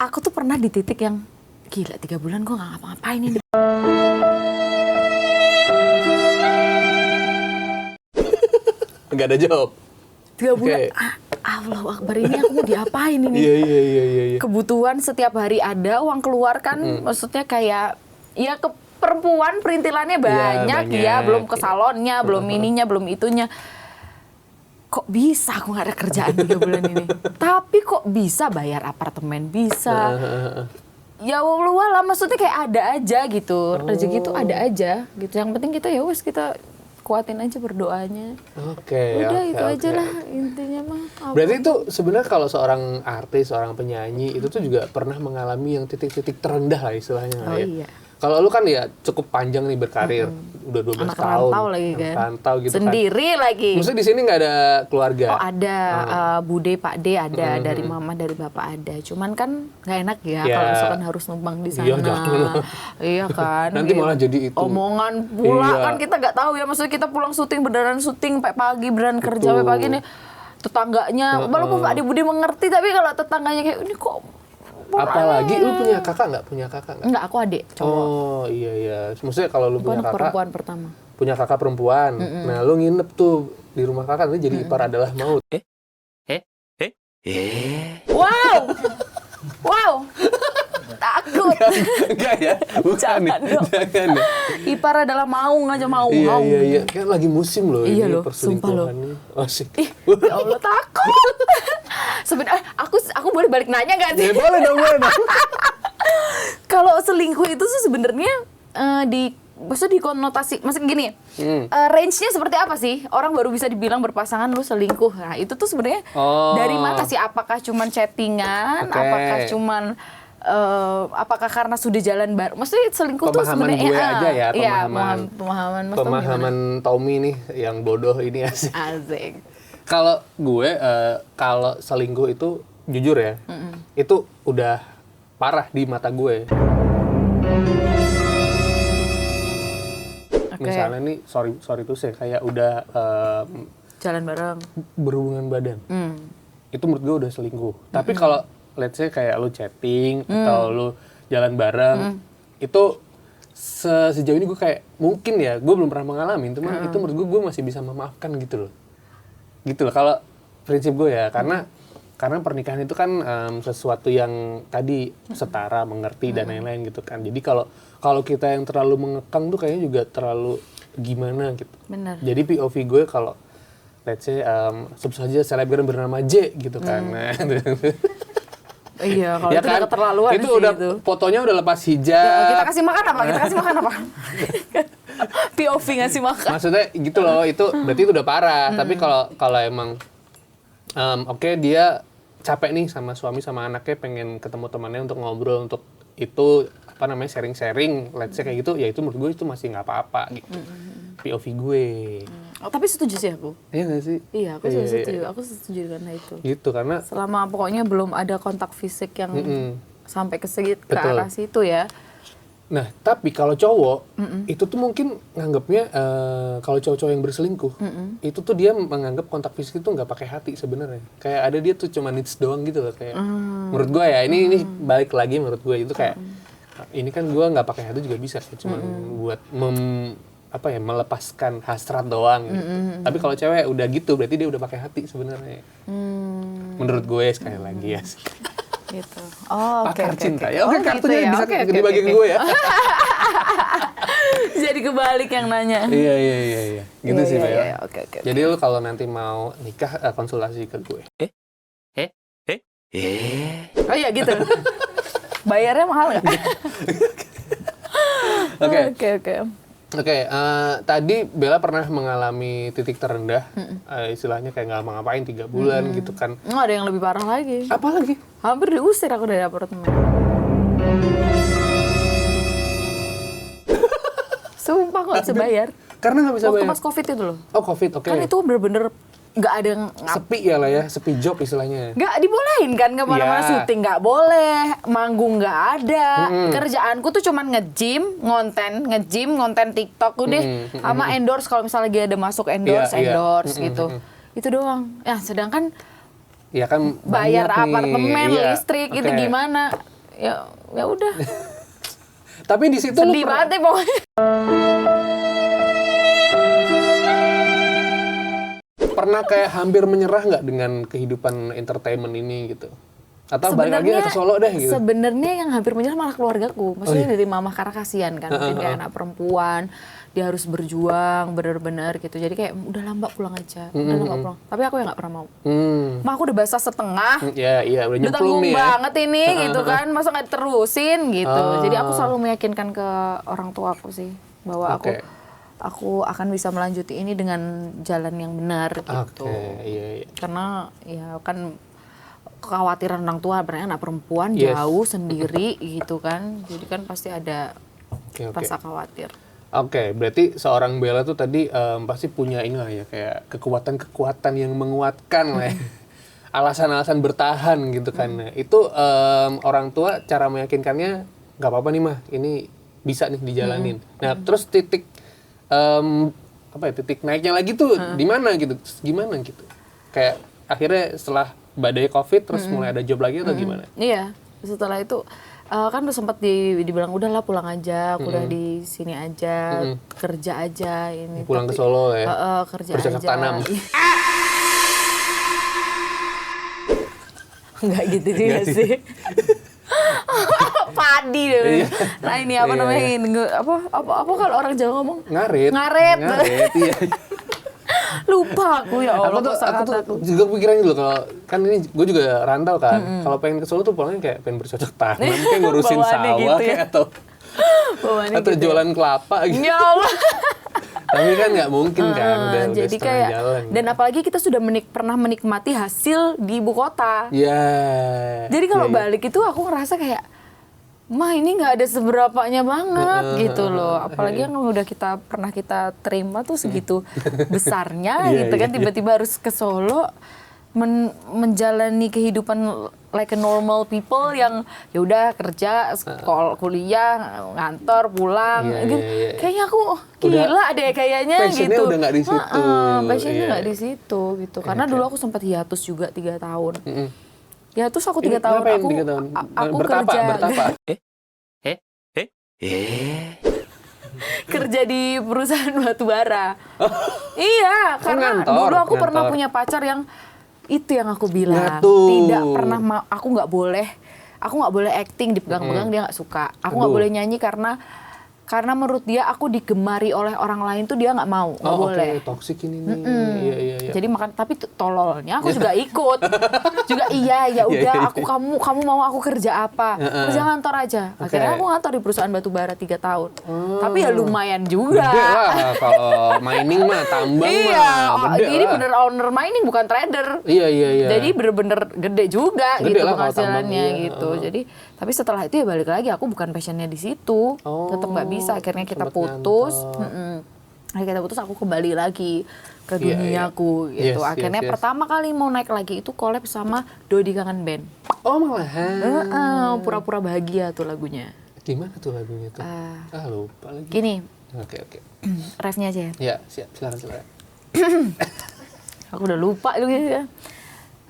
Aku tuh pernah di titik yang gila 3 bulan gue nggak ngapa-ngapain ini. Nggak ada jawab. 3 bulan. Allah Akbar, ini aku mau diapain ini? Iya. Kebutuhan setiap hari ada, uang keluar kan, maksudnya kayak ya ke perempuan perintilannya banyak ya, belum ke salonnya, belum ininya, belum itunya. Kok bisa aku nggak ada kerjaan 3 bulan ini? Tapi kok bisa bayar apartemen, bisa. Ya walau maksudnya kayak ada aja gitu, rezeki itu ada aja gitu. Yang penting kita ya wes kita kuatin aja berdoanya. Udah itu aja lah intinya mah. Berarti itu sebenarnya kalau seorang artis, seorang penyanyi itu tuh juga pernah mengalami yang titik-titik terendah lah istilahnya. Oh iya. Kalau lu kan ya cukup panjang nih berkarir, udah 12 Anak tahun. rantau lagi kan. Rantau gitu sendiri kan. lagi. Maksudnya di sini nggak ada keluarga? Oh ada, Bude, Pak D ada, dari Mama, dari Bapak ada. Cuman kan nggak enak ya kalau misalkan harus numpang di sana. Iya kan. Nanti malah jadi itu. Omongan pula kan kita nggak tahu ya. Maksudnya kita pulang syuting, beneran syuting sampai pagi, beneran kerja sampai pagi nih. Tetangganya, walaupun Pak D Bude mengerti, tapi kalau tetangganya kayak ini kok. Apalagi lu punya kakak nggak? Enggak, aku adik cowok. Oh iya. Maksudnya kalau lu punya kakak perempuan pertama. Punya kakak perempuan. Nah, lu nginep tuh di rumah kakak, nanti jadi ipar adalah maut. Wow. Takut. Enggak ya? Bukan. Jangan ya. Ipar adalah maung aja mau. Iya. Kan lagi musim loh iya ini loh, sumpah loh. Asik. Ya Allah takut. Sebenarnya aku boleh balik nanya nggak sih? Ya, boleh dong. Kalau selingkuh itu sih sebenarnya maksudnya dikonotasi, maksudnya gini, range-nya seperti apa sih? Orang baru bisa dibilang berpasangan lu selingkuh. Nah itu tuh sebenarnya dari mana sih? Apakah cuman chattingan? Apakah cuman apakah karena sudah jalan baru? Maksudnya selingkuh tuh sebenarnya gue aja ya, pemahaman Tommy nih yang bodoh ini asik. Asik. Kalau gue kalau selingkuh itu jujur ya, itu udah parah di mata gue. Misalnya nih, sorry tuh saya kayak udah jalan bareng, berhubungan badan, itu menurut gue udah selingkuh. Tapi kalau let's say kayak lu chatting atau lu jalan bareng, itu sejauh ini gue kayak mungkin ya, gue belum pernah mengalami, cuman itu menurut gue masih bisa memaafkan gitu loh. Kalau prinsip gue ya, karena pernikahan itu kan sesuatu yang tadi setara, mengerti dan lain-lain gitu kan. Jadi kalau kita yang terlalu mengekang tuh kayaknya juga terlalu gimana gitu. Benar. Jadi POV gue kalau let's say sebut saja selebgram bernama J gitu kan. Nah, iya, kalau ya itu kan? udah keterlaluan itu sih udah itu. fotonya udah lepas hijab. Ya, kita kasih makan apa? POV ngasih makan. Maksudnya gitu loh, itu berarti itu udah parah. Tapi kalau emang oke, dia capek nih sama suami sama anaknya, pengen ketemu temannya untuk ngobrol, untuk itu apa namanya sharing, let's say kayak gitu, ya itu menurut gue itu masih nggak apa-apa gitu. POV gue. Oh, tapi setuju sih aku. Iya nggak sih? Iya, aku juga setuju. Aku setuju karena itu. Gitu, karena selama pokoknya belum ada kontak fisik yang sampai ke Betul. arah situ ya. nah, tapi kalau cowok itu tuh mungkin nganggapnya kalau cowok-cowok yang berselingkuh itu tuh dia menganggap kontak fisik itu nggak pakai hati sebenarnya. Kayak ada dia tuh cuma needs doang gitu loh, kayak menurut gue ya, ini balik lagi menurut gue itu kayak ini kan gue nggak pakai hati juga bisa, cuma buat melepaskan hasrat doang gitu. Tapi kalau cewek udah gitu berarti dia udah pakai hati sebenarnya. Menurut gue sekali lagi ya. Gitu. Oh, Pakar cinta. Ya, Oh, kartunya gitu ya. bisa Oke, dibagi ke oke. gue ya. Jadi kebalik yang nanya. Iya. Gitu sih, Pak. Iya, oke. Jadi lu kalau nanti mau nikah konsultasi ke gue. Oh iya gitu. Bayarnya mahal nggak? Oke. Oke, tadi Bella pernah mengalami titik terendah, istilahnya kayak nggak ngapain 3 bulan gitu kan. Nggak ada yang lebih parah lagi. Apa lagi? Hampir diusir aku dari apartemen. Sumpah kok bisa bayar. Karena nggak bisa Waktu bayar. pas COVID itu loh. Oh, COVID, oke. Kan itu bener-bener nggak ada yang Sepi ya lah ya, sepi job istilahnya. nggak dibolehin kan kemana-mana, Iya. syuting nggak boleh, manggung nggak ada. Kerjaanku tuh cuman nge-gym, ngonten TikTok udah, sama endorse kalau misalnya lagi ada masuk endorse gitu. Itu doang. Ya sedangkan Ya kan bayar banyak nih. apartemen, Iya, listrik itu oke. gimana? Ya udah. Tapi di situ lu Sedih banget deh pokoknya. pernah kayak hampir menyerah nggak dengan kehidupan entertainment ini gitu? Atau balik lagi ke Solo deh gitu? Sebenarnya yang hampir menyerah malah keluargaku. Maksudnya dari mama karena kasihan kan, mungkin kayak anak perempuan, dia harus berjuang bener-bener gitu. Jadi kayak udah lama pulang aja, udah lama pulang. Tapi aku yang nggak pernah mau. Mah aku udah basah setengah. Iya, udah Udah nyemplung tanggung nih ya. banget ini gitu kan, masa nggak terusin gitu. Jadi aku selalu meyakinkan ke orang tua aku sih bahwa aku akan bisa melanjuti ini dengan jalan yang benar gitu. Iya. Karena ya kan kekhawatiran orang tua, berarti anak perempuan jauh sendiri gitu kan. Jadi kan pasti ada rasa khawatir. Oke, berarti seorang Bella tuh tadi pasti punya ini lah ya, kayak kekuatan-kekuatan yang menguatkan lah ya. Alasan-alasan bertahan gitu kan. Itu orang tua cara meyakinkannya nggak apa-apa nih mah, ini bisa nih dijalanin. Nah, terus titik titik naiknya lagi tuh di mana gitu? Gimana gitu? Kayak akhirnya setelah badai COVID terus mulai ada job lagi atau gimana? Iya, setelah itu kan udah sempat dibilang udahlah pulang aja, udah di sini aja, kerja aja ini. Pulang ke Solo ya. Kerja bercocok aja. tanam. Enggak gitu juga sih. Padi deh. Nah ini apa namanya ini? Apa kalau orang Jawa ngomong? Ngarit. Iya. Lupa aku ya Allah. Aku tuh juga kepikiran dulu kalau kan ini gue juga rantau kan. Kalau pengen ke Solo tuh pulangnya kayak pengen bercocok tanam, kayak ngurusin sawah gitu ya. kayak atau gitu jualan kelapa gitu. Ya Allah. Tapi kan nggak mungkin kan udah Jadi setengah kayak jalan. dan apalagi kita sudah pernah menikmati hasil di ibu kota. Iya. Jadi kalau balik itu aku ngerasa kayak mah ini nggak ada seberapanya banget gitu loh. Apalagi yang udah pernah kita terima tuh segitu besarnya gitu kan, tiba-tiba harus ke Solo. menjalani kehidupan like a normal people yang ya udah kerja, sekolah, kuliah, ngantor, pulang. Iya, gitu. iya, iya. Kayaknya aku gila deh kayaknya passionnya gitu. udah nggak di situ. Passionnya Iya. nggak di situ gitu. Karena dulu aku sempat hiatus juga 3 tahun. Hiatus aku 3 Ini tahun. ngapain Aku 3 tahun? aku Bertapa. kerja di perusahaan batu bara. Iya, karena ngantor, dulu aku pernah ngantor. punya pacar yang itu yang aku bilang. Ngatu. Tidak pernah aku nggak boleh acting dipegang-pegang, dia nggak suka. Aku nggak Aduh. boleh nyanyi karena menurut dia aku digemari oleh orang lain tuh dia nggak mau, nggak boleh. Toksik ini nih. Iya. Jadi tapi tololnya aku juga ikut. Juga iya ya udah kamu mau aku kerja apa? Kerja ngantor aja. Akhirnya aku ngantor di perusahaan batu bara 3 tahun. Tapi ya lumayan juga. Gede lah kalau mining mah, tambang Iya, mah. Gede ini lah. bener owner mining bukan trader. Iya. Jadi bener-bener gede juga Gede gitu lah kalau penghasilannya tambang, iya. gitu. Jadi tapi setelah itu ya balik lagi aku bukan passionnya di situ. Tetap nggak bisa. Akhirnya kita sempet putus. ngantor. Akhirnya kita putus, aku kembali lagi ke Iya, duniaku iya. gitu. Yes, Akhirnya yes. pertama kali mau naik lagi itu collab sama Dodi Kangen Band. Oh malahan. Pura-pura bahagia tuh lagunya. Gimana tuh lagunya tuh? Lupa lagi. Gini, Oke. refnya aja ya. Ya, siap. Silakan. Aku udah lupa itu gitu ya.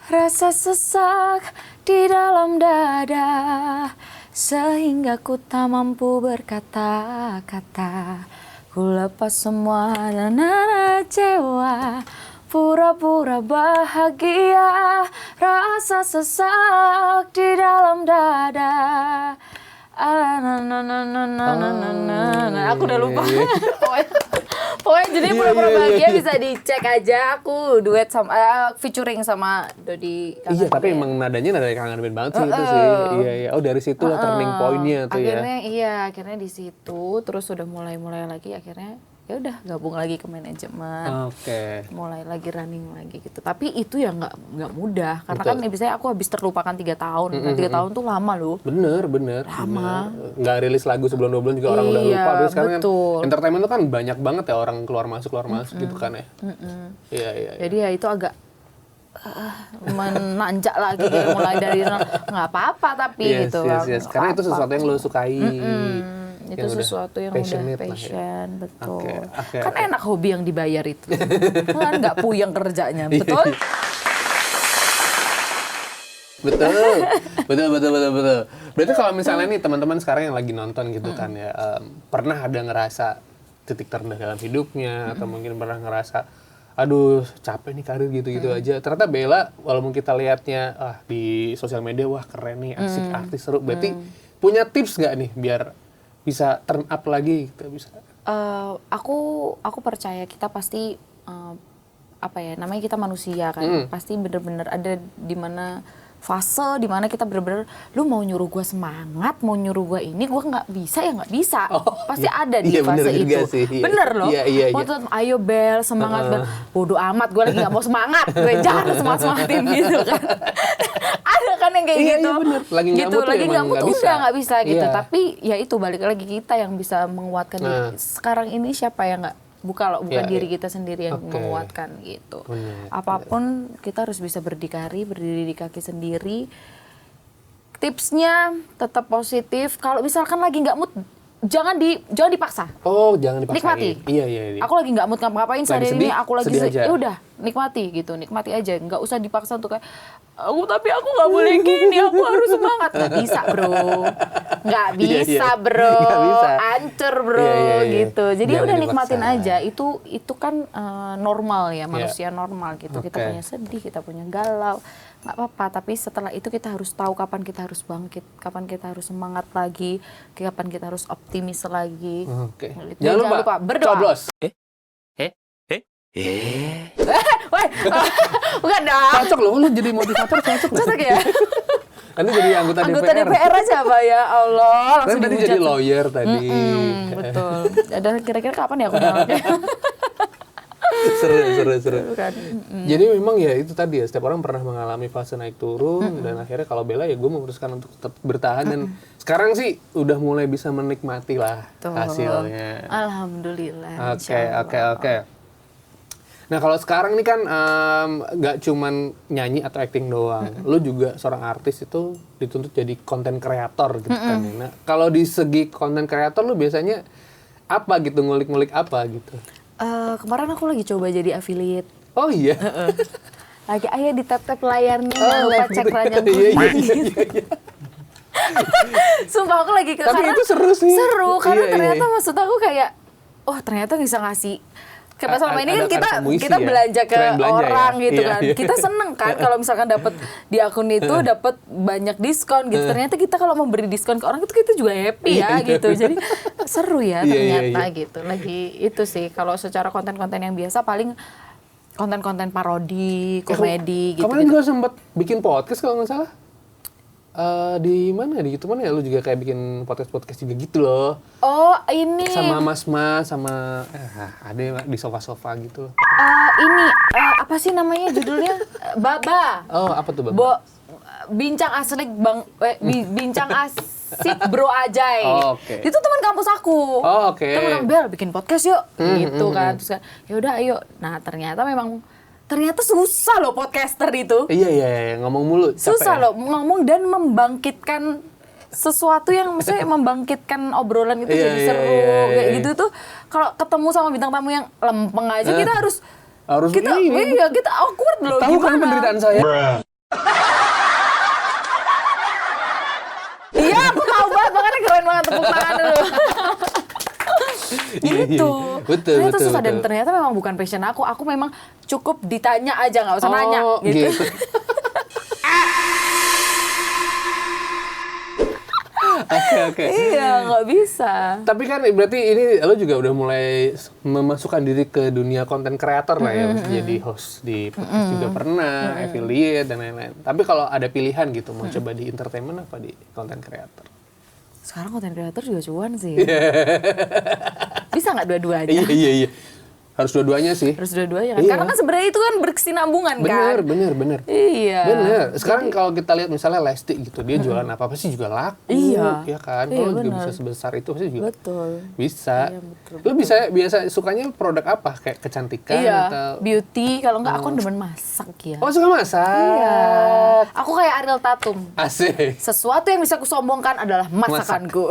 Rasa sesak di dalam dada sehingga ku tak mampu berkata-kata. Ku lepas semua dan kecewa, pura-pura bahagia. Rasa sesak di dalam dada. Aku udah lupa. Pokoknya jadi pura-pura bahagia bisa dicek aja. Aku duet sama featuring sama Dodi Kangen Iya, tapi Band. emang nadanya nada Kangen Band banget sih itu sih. Iya. Oh, dari situ lah turning point-nya tuh Akhirnya di situ terus udah mulai lagi akhirnya ya udah gabung lagi ke manajemen. Oke. Mulai lagi running lagi gitu. Tapi itu ya nggak mudah karena kan biasanya aku habis terlupakan 3 tahun. 3 tahun tuh lama loh. Bener. Lama. Nggak rilis lagu sebelum 2 bulan juga orang udah lupa. Tapi sekarang betul. kan entertainment tuh kan banyak banget ya orang keluar masuk gitu kan ya. Iya. Jadi ya itu agak menanjak lagi kayak mulai dari nol. Nggak apa-apa tapi Yes, gitu. yes. Karena itu sesuatu yang lo sukai. Itu sesuatu yang udah passionate lah ya. passion, betul. Oke. Kan enak hobi yang dibayar itu. Kan nggak puyeng kerjanya, betul? Betul. Berarti kalau misalnya nih teman-teman sekarang yang lagi nonton gitu kan ya, pernah ada ngerasa titik terendah dalam hidupnya atau mungkin pernah ngerasa aduh capek nih karir gitu-gitu aja. Ternyata Bella walaupun kita lihatnya di sosial media wah keren nih, asik, artis seru. Berarti punya tips nggak nih biar bisa turn up lagi gitu bisa? Aku percaya kita pasti namanya kita manusia kan, pasti bener-bener ada di mana fase di mana kita bener-bener lu mau nyuruh gue semangat, mau nyuruh gue ini gue nggak bisa ya nggak bisa, pasti ada di fase itu. Bener loh. Iya. Waktu ayo Bel semangat Bel, bodo amat gue lagi nggak mau semangat, gue jangan semangatin gitu kan. Ada kan yang kayak gitu. Iya, bener. Lagi nggak gitu, mood lagi nggak mood udah nggak bisa gitu. Iya. Tapi ya itu balik lagi kita yang bisa menguatkan diri. Sekarang ini siapa yang nggak bukan diri kita sendiri yang menguatkan gitu. Apapun kita harus bisa berdikari, berdiri di kaki sendiri. Tipsnya tetap positif. Kalau misalkan lagi nggak mood, jangan dipaksa. Oh, jangan dipaksain. Nikmati. Iya. Aku lagi nggak mood ngapa-ngapain sehari ini, aku lagi sedih aja. ya udah nikmati gitu, nikmati aja. Nggak usah dipaksa untuk kayak tapi aku nggak boleh gini, aku harus semangat. Nggak bisa bro, nggak bisa bro, Nggak bisa. hancur bro Iya. gitu. Jadi Jangan udah dipaksa. nikmatin aja. Itu kan normal ya, manusia normal gitu. Kita Oke. punya sedih, kita punya galau, nggak apa-apa. Tapi setelah itu kita harus tahu kapan kita harus bangkit, kapan kita harus semangat lagi, kapan kita harus optimis lagi. Oke. Gitu. Jangan lupa berdoa. coblos. Woi, bukan dong. Cocok loh, lu jadi motivator cocok. Cocok ya? Nanti jadi anggota DPR aja Pak ya Allah. Kan Langsung tadi dihujat. jadi lawyer tadi. Betul. Ada kira-kira kapan ya aku nolaknya? Seru. Bukan. Jadi memang ya itu tadi ya, setiap orang pernah mengalami fase naik turun dan akhirnya kalau Bella ya gue memutuskan untuk tetap bertahan dan sekarang sih udah mulai bisa menikmati lah Tuh. hasilnya. Alhamdulillah. Oke. Nah kalau sekarang ini kan nggak cuman nyanyi atau acting doang, lu juga seorang artis itu dituntut jadi konten kreator gitu kan. Nah kalau di segi konten kreator lu biasanya apa gitu, ngulik-ngulik apa gitu? Kemarin aku lagi coba jadi affiliate. Oh iya. Lagi ayo ditap-tap layarnya, jangan lupa live cek gitu. ranjang Iya, iya, kuning. iya. Sumpah aku lagi Tapi karena itu seru sih. Seru karena Iya, iya. ternyata maksud aku kayak, oh ternyata bisa ngasih. Karena selama ini kan Ada puisi kita ya? belanja ke Keren belanja orang ya? gitu Iya, kan. iya. Kita seneng kan kalau misalkan dapat di akun itu dapat banyak diskon gitu. Ternyata kita kalau memberi diskon ke orang itu kita juga happy ya gitu. Jadi seru ya Iya, iya, ternyata iya. gitu. Lagi itu sih kalau secara konten-konten yang biasa paling konten-konten parodi, komedi gitu. Kemarin juga sempat bikin podcast kalau nggak salah. Di mana di YouTube mana ya, lu juga kayak bikin podcast juga gitu loh. Oh ini Sama mas-mas sama ada yang di sofa-sofa gitu loh. ini apa sih namanya judulnya? Baba. Oh, apa tuh, Bang? Bincang asik bincang asik bro Ajay. Oh, oke. Itu teman kampus aku. Oh, oke. Teman Bel bikin podcast yuk, gitu kan. Terus kan, ya udah ayo. Nah ternyata susah loh podcaster itu. Iya, ngomong mulu. Capek Susah ya? loh ngomong dan membangkitkan sesuatu yang maksudnya membangkitkan obrolan itu Iya, jadi iya, seru iya, kayak iya. gitu tuh. Kalau ketemu sama bintang tamu yang lempeng aja kita harus kita ini. kita awkward loh. Tahu kan gimana? penderitaan saya? Iya, aku tahu banget, makanya keren banget tepuk tangan dulu. Gitu. Betul, Ternyata betul, susah dan betul. ternyata memang bukan passion aku. Aku memang cukup ditanya aja, nggak usah nanya gitu. Oke. Iya, nggak bisa. Tapi kan berarti ini lo juga udah mulai memasukkan diri ke dunia konten kreator lah ya, maksudnya jadi host di podcast juga pernah, affiliate dan lain-lain. Tapi kalau ada pilihan gitu, mau coba di entertainment apa di konten kreator? Sekarang konten kreator juga cuan sih. Bisa nggak dua-duanya? Iya. Harus dua-duanya sih. Harus dua-duanya kan? Iya. Karena kan sebenarnya itu kan berkesinambungan kan? Bener. Iya. Bener. Sekarang kalau kita lihat misalnya Lesti gitu, dia jualan apa sih juga laku. Iya. Ya kan? Iya, Kalau juga bener. bisa sebesar itu pasti juga Betul. bisa. Iya, betul, Lo biasa sukanya produk apa? Kayak kecantikan Iya, atau? beauty. Kalau nggak aku demen masak ya. Oh, suka masak? Iya. Aku kayak Ariel Tatum. Asik. Sesuatu yang bisa aku sombongkan adalah masakanku.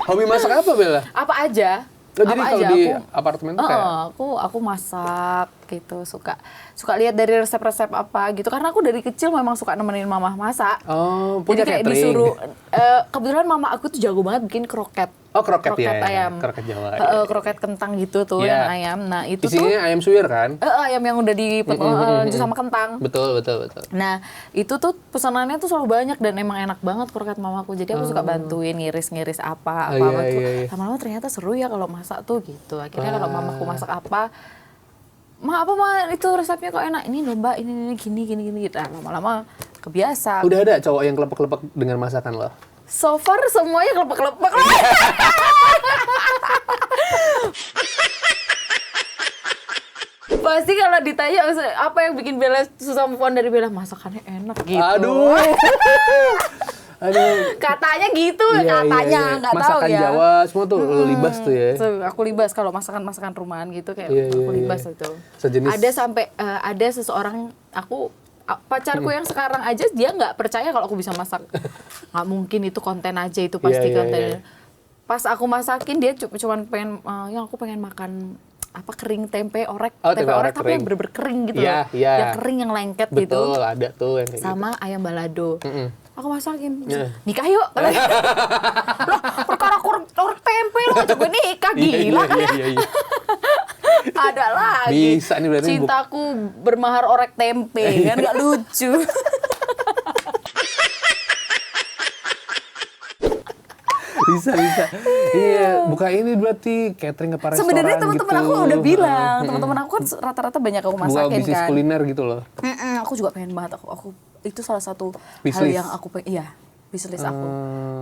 Hobi masak apa, Bella? Apa aja? Oh, jadi Apa kalau aja? di apartemen tuh kayak? Aku masak gitu, suka lihat dari resep-resep apa gitu, karena aku dari kecil memang suka nemenin mama masak. Oh, punya Jadi kayak catering. disuruh kebetulan mama aku tuh jago banget bikin kroket. Oh, kroket ya, ayam. kroket Jawa. Kroket kentang gitu tuh Iya. yang ayam. Nah, itu Isinya ayam suwir kan? tuh ayam yang udah sama kentang. Betul. Nah, itu tuh pesanannya tuh selalu banyak dan emang enak banget kroket mamaku. Jadi aku suka bantuin ngiris-ngiris apa tuh. Iya. Lama-lama ternyata seru ya kalau masak tuh gitu. Akhirnya kalau mamaku masak apa, Ma itu resepnya kok enak. Ini loh Mbak, ini gini gitu. Nah, lama-lama kebiasa. Udah ada cowok yang kelepek-kelepek dengan masakan lo? So far semuanya kelepek-kelepek. Pasti kalau ditanya apa yang bikin Bella susah move on dari Bella, masakannya enak gitu. Aduh. Katanya gitu, Iya, katanya iya. nggak tahu Masakan ya. Jawa semua tuh lo libas tuh ya. Aku libas kalau masakan rumahan gitu kayak Iya, aku iya, libas iya. itu. Sejenis. Ada sampai ada seseorang pacarku yang sekarang aja dia nggak percaya kalau aku bisa masak. Nggak mungkin itu konten aja, itu pasti Iya, iya, konten. iya. Pas aku masakin dia cuman pengen yang aku pengen makan apa kering tempe orek, Oh, tempe orek tapi yang kering. bener-bener kering gitu Iya, loh. iya. Yang kering yang lengket gitu. Betul, ada tuh yang kayak gitu. Sama ayam balado. Aku masakin. Iya. Nikah yuk. Loh, perkara orek tempe lo ngajak gue nikah, gila kan ya. Iya. Ada lagi. Bisa nih berarti Cintaku bermahar orek tempe, kan nggak lucu. Bisa. Iya, buka ini berarti catering ke para restoran. Sebenarnya teman-teman gitu. aku udah bilang, teman-teman aku kan rata-rata banyak aku Buka masakin bisnis kan. kuliner gitu loh. Aku juga pengen banget, aku itu salah satu hal Bisnis. yang aku pengen, iya, bisnis aku.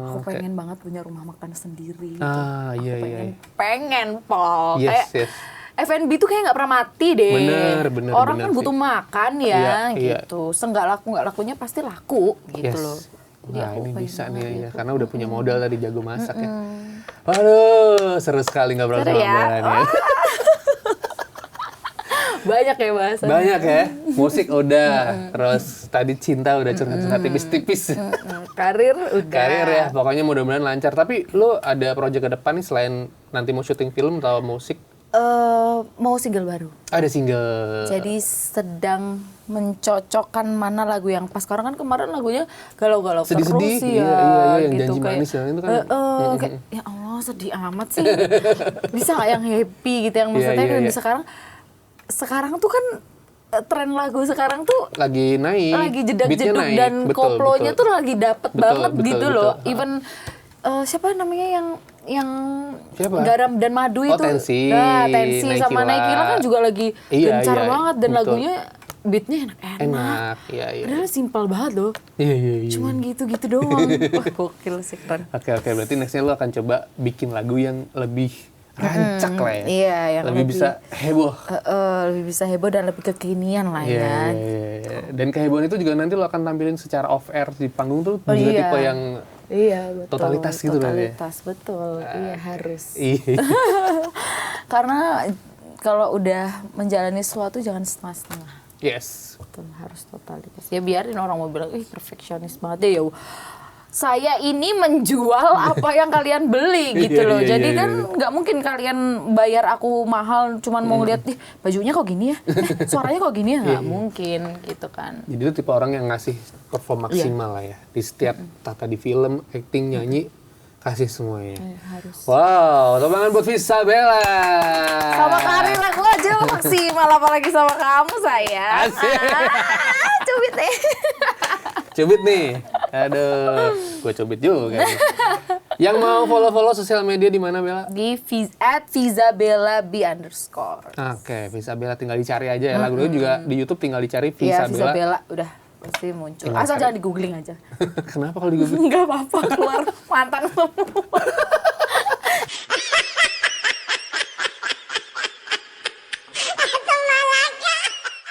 Aku oke. pengen banget punya rumah makan sendiri. gitu. Ah, Aku iya. pengen Pol. Yes. F&B tuh kayak nggak pernah mati deh. Bener Orang kan sih. butuh makan ya, Iya. gitu. Seenggak laku nggak lakunya pasti laku gitu Yes. loh. Jadi Nah, aku ini pengen bisa banget nih ya. ya, karena udah punya modal tadi jago masak ya. Waduh, seru sekali ngobrol Seru sama ya? Bella nih. Banyak ya bahasan. Banyak ya, musik udah, terus tadi cinta udah curhat-curhat tipis-tipis. Karir udah. Karir ya, pokoknya mudah-mudahan lancar. Tapi lu ada project ke depan nih selain nanti mau syuting film atau musik? Mau single baru. Ada single. Jadi sedang mencocokkan mana lagu yang pas. Karena kan kemarin lagunya galau-galau Sedih-sedih, terus sih ya. iya, yang gitu, janji manis yang itu kan. Kayak, ya Allah sedih amat sih. Bisa nggak yang happy gitu, yang maksudnya Iya, kan iya. sekarang tuh kan tren lagu sekarang tuh Lagi naik, lagi beatnya jedak-jeduk naik. dan Betul, koplonya betul. tuh lagi dapet Betul, banget betul, gitu betul. loh. Even siapa namanya yang Siapa? garam dan madu Oh, itu. Tensi, Nah, Tensi sama Naikila. Naikila kan juga lagi Iya, gencar iya, banget dan betul. lagunya beatnya enak-enak. Enak, iya, iya. Padahal simpel banget loh. Iya, iya, iya. Cuman gitu-gitu doang. Wah, gokil sih keren. Oke, berarti nextnya lu akan coba bikin lagu yang lebih rancak lah ya. Iya, yang lebih bisa heboh. lebih bisa heboh dan lebih kekinian lah Iya, ya. iya. Dan kehebohan itu juga nanti lo akan tampilin secara off air di panggung tuh Oh, juga iya. tipe yang Iya, betul. totalitas gitu berarti ya? Totalitas, betul. Iya, harus. iya. Karena kalau udah menjalani sesuatu jangan setengah-setengah. Yes. Betul, harus totalitas. Ya biarin orang mau bilang, ih perfeksionis banget deh ya. Saya ini menjual apa yang kalian beli gitu Iya, loh. iya, Jadi iya, kan iya. nggak mungkin kalian bayar aku mahal cuman mau ngeliat, ih bajunya kok gini ya, suaranya kok gini ya, nggak mungkin gitu kan. Jadi itu tipe orang yang ngasih perform maksimal lah ya. Di setiap tata di film, acting, nyanyi, kasih semuanya. Harus. Wow, tepuk tangan buat Visabella. Sama karir aku aja maksimal, apalagi sama kamu sayang. Asik. Cubit deh. Cubit nih. Aduh, gue cubit juga nih. Yang mau follow-follow sosial media di mana, Bella? Di @Visabella_B_. Oke, Visabella tinggal dicari aja ya. Lagunya juga di YouTube tinggal dicari Iya, Visabella. Visabella udah pasti muncul. Tinggal Asal cari. jangan di googling aja. Kenapa kalau di Google? Enggak apa-apa, keluar mantan semua.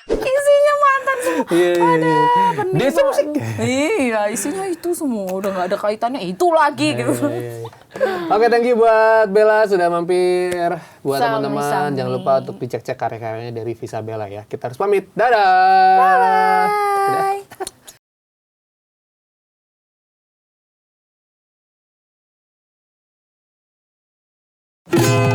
Isinya mantan semua. Iya, iya, iya. Desa musik. Iya, isinya itu semua. Udah nggak ada kaitannya itu lagi gitu. Iya, iya. Oke, thank you buat Bella sudah mampir. Buat teman-teman, Sami-sami. jangan lupa untuk dicek-cek karya-karyanya dari Visabella ya. Kita harus pamit. Dadah. Bye.